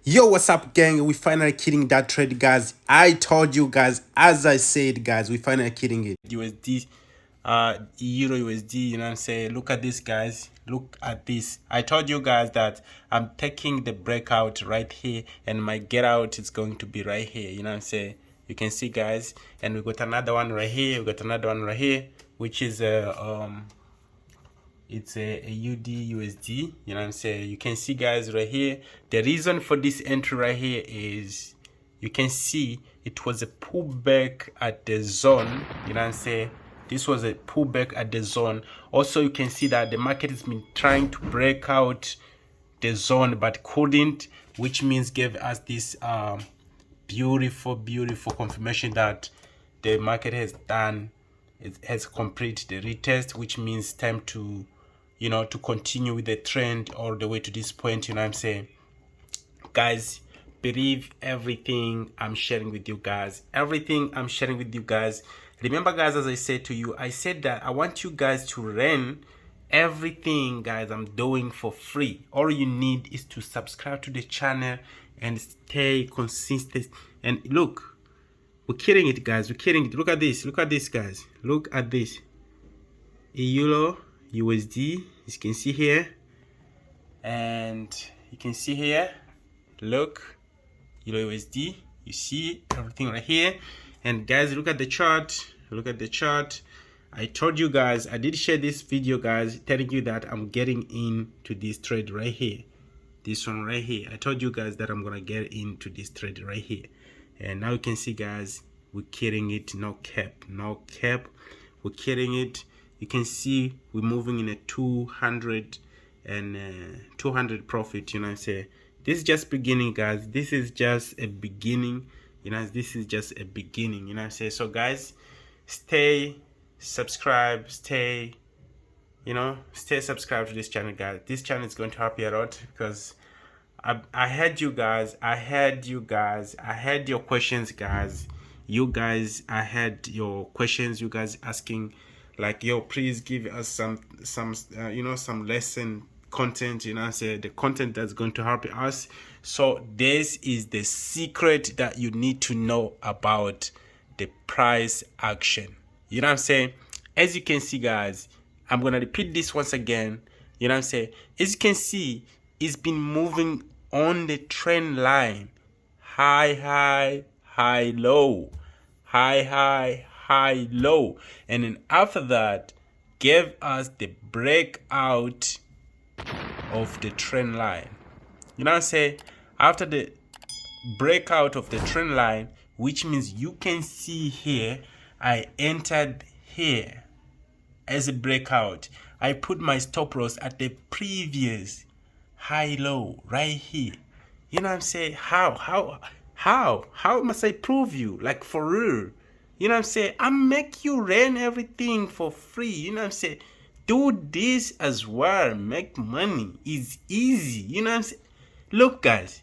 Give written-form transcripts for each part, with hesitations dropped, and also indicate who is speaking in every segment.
Speaker 1: Yo, what's up, gang? We finally killing that trade, guys. I told you guys, as I said, guys, we finally killing it. USD, Euro USD, you know what I'm saying? Look at this, guys. Look at this. I told you guys that I'm taking the breakout right here, and my get out is going to be right here. You know what I'm saying? You can see, guys, and we got another one right here. We got another one right here, which is it's a UD USD, you know what I'm saying? You can see, guys, right here, the reason for this entry right here is you can see it was a pullback at the zone, you know what I'm saying? This was a pullback at the zone. Also, you can see that the market has been trying to break out the zone but couldn't, which means gave us this beautiful confirmation that the market has done, it has completed the retest, which means time to, you know, to continue with the trend all the way to this point. You know what I'm saying? Guys, believe everything I'm sharing with you guys. Everything I'm sharing with you guys. Remember, guys, as I said to you, I said that I want you guys to learn everything, guys, I'm doing for free. All you need is to subscribe to the channel and stay consistent. And look, we're killing it, guys. We're killing it. Look at this. Look at this, guys. Look at this. Euro USD, as you can see here, and you can see here, look, Euro USD, you see everything right here. And guys, look at the chart. Look at the chart. I told you guys, I did share this video, guys, telling you that I'm getting into this trade right here, this one right here. I told you guys that I'm gonna get into this trade right here, and now you can see, guys, we're killing it. No cap, we're killing it. You can see we're moving in a 200 and 200 profit. You know what I'm saying? This is just beginning, guys. This is just a beginning. You know, this is just a beginning. You know what I'm saying? So, guys, stay subscribed. Stay subscribed to this channel, guys. This channel is going to help you a lot because I had you guys. I had your questions, guys. I had your questions. You guys asking, like, yo, please give us some some lesson content, you know what I'm saying, the content that's going to help us. So this is the secret that you need to know about the price action. You know what I'm saying? As you can see, guys, I'm gonna repeat this once again. You know what I'm saying? As you can see, it's been moving on the trend line, high, low, high, low, and then after that gave us the breakout of the trend line. You know what I'm saying? After the breakout of the trend line, which means you can see here, I entered here as a breakout. I put my stop loss at the previous high low right here. You know what I'm saying? How must I prove you? Like, for real. You know what I'm saying? I make you learn everything for free. You know what I'm saying? Do this as well. Make money. It's easy. You know what I'm saying? Look, guys.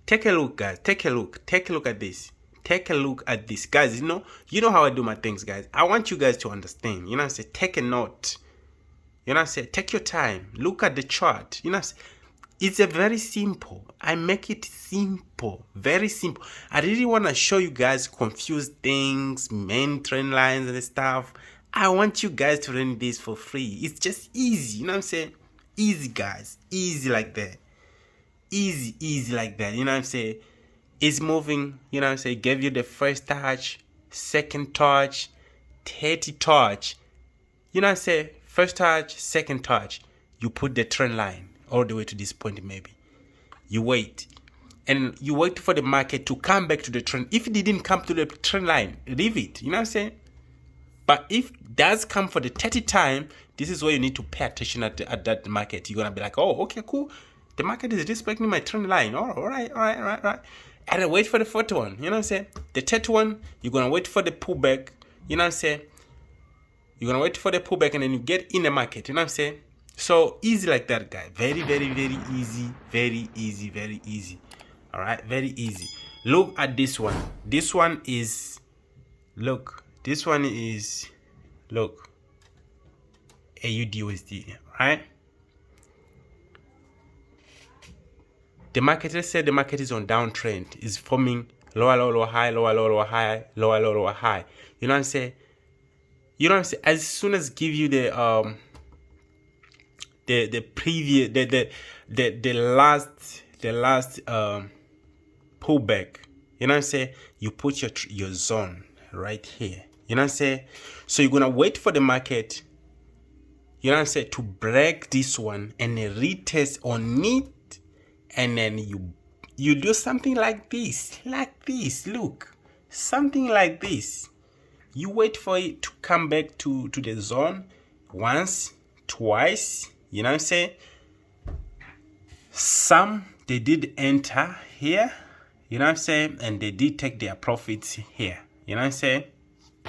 Speaker 1: Take a look, guys. Take a look at this. Take a look at this, guys. You know how I do my things, guys. I want you guys to understand. You know what I'm saying? Take a note. You know what I'm saying? Take your time. Look at the chart. You know what I'm saying? It's a very simple. I make it simple. Very simple. I really want to show you guys confused things, main trend lines and stuff. I want you guys to learn this for free. It's just easy. You know what I'm saying? Easy, guys. Easy like that. Easy like that. You know what I'm saying? It's moving. You know what I'm saying? Gave you the first touch, second touch, 30 touch. You know what I'm saying? First touch, second touch. You put the trend line all the way to this point, maybe. You wait. And you wait for the market to come back to the trend. If it didn't come to the trend line, leave it. You know what I'm saying? But if it does come for the 30 time, this is where you need to pay attention at that market. You're going to be like, oh, okay, cool. The market is respecting my trend line. All right. And then wait for the fourth one. You know what I'm saying? The third one, you're going to wait for the pullback. You know what I'm saying? You're going to wait for the pullback and then you get in the market. You know what I'm saying? So easy like that, guy. Very easy. Very easy. All right, very easy. Look at this one. This one is, look, AUD USD, right? the market, let's say the market is on downtrend, is forming lower low lower high, lower low lower high, lower low lower high. You know what I'm saying? You know what I'm saying? As soon as give you the previous the last pullback, you know what I'm saying, you put your zone right here. You know what I'm saying? So you're gonna wait for the market, you know what I'm saying, to break this one and then retest on it, and then you do something like this, look, something like this. You wait for it to come back to the zone once, twice, you know what I'm saying. Some, they did enter here, you know what I'm saying, and they did take their profits here, you know what I'm saying.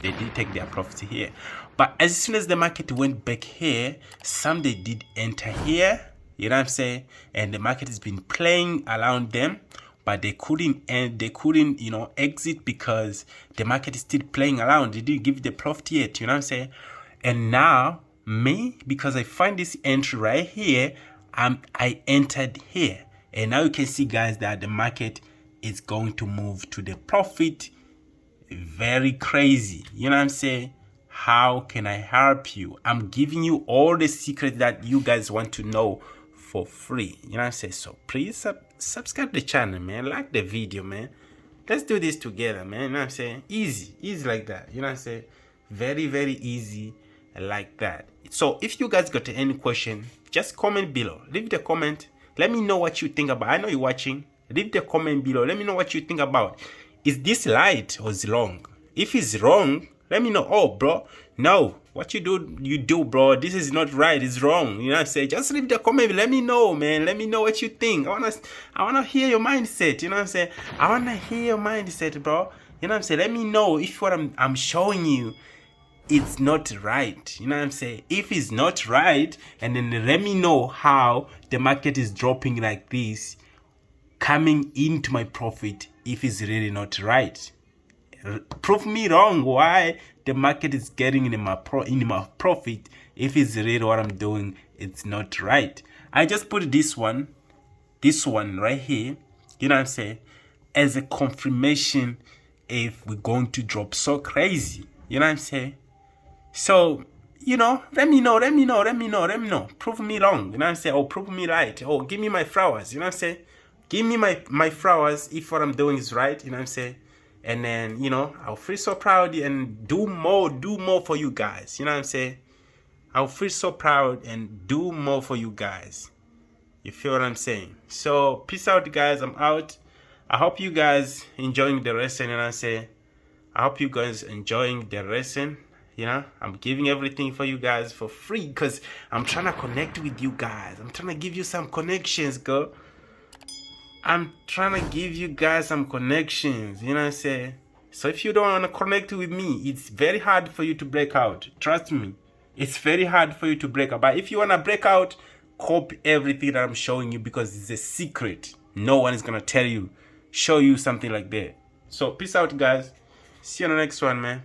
Speaker 1: They did take their profits here. But as soon as the market went back here, some they did enter here, you know what I'm saying, and the market has been playing around them, but they couldn't you know, exit because the market is still playing around. They didn't give the profit yet, you know what I'm saying. And now me, because I find this entry right here, I entered here, and now you can see, guys, that the market is going to move to the profit. Very crazy, you know what I'm saying. How can I help you? I'm giving you all the secrets that you guys want to know for free, you know what I'm saying. So please subscribe to the channel, man. Like the video, man. Let's do this together, man. You know what I'm saying. Easy like that, you know what I'm saying. Very, very easy like that. So if you guys got any question, just comment below. Leave the comment. Let me know what you think about. I know you're watching. Leave the comment below. Let me know what you think about. Is this right or is wrong? If it's wrong, let me know. Oh, bro, no, what you do, bro. This is not right. It's wrong. You know what I'm saying? Just leave the comment. Let me know, man. Let me know what you think. I wanna hear your mindset. You know what I'm saying? I wanna hear your mindset, bro. You know what I'm saying? Let me know if what I'm showing you, it's not right. You know what I'm saying? If it's not right, and then let me know how the market is dropping like this, coming into my profit, if it's really not right. Prove me wrong why the market is getting in my profit if it's really what I'm doing, it's not right. I just put this one right here, you know what I'm saying, as a confirmation if we're going to drop so crazy, you know what I'm saying. So, you know, let me know. Prove me wrong, you know what I'm saying, or prove me right, or give me my flowers, you know what I'm saying. Give me my flowers if what I'm doing is right, you know what I'm saying. And then, you know, I'll feel so proud and do more for you guys, you know what I'm saying. I'll feel so proud and do more for you guys. You feel what I'm saying? So peace out, guys. I'm out. I hope you guys enjoying the lesson, you know what I'm saying. I hope you guys enjoying the lesson. You know, I'm giving everything for you guys for free because I'm trying to connect with you guys. I'm trying to give you some connections, girl. I'm trying to give you guys some connections, you know what I'm saying. So if you don't want to connect with me, it's very hard for you to break out. Trust me, it's very hard for you to break out. But if you want to break out, copy everything that I'm showing you because it's a secret. No one is going to show you something like that. So peace out, guys. See you on the next one, man.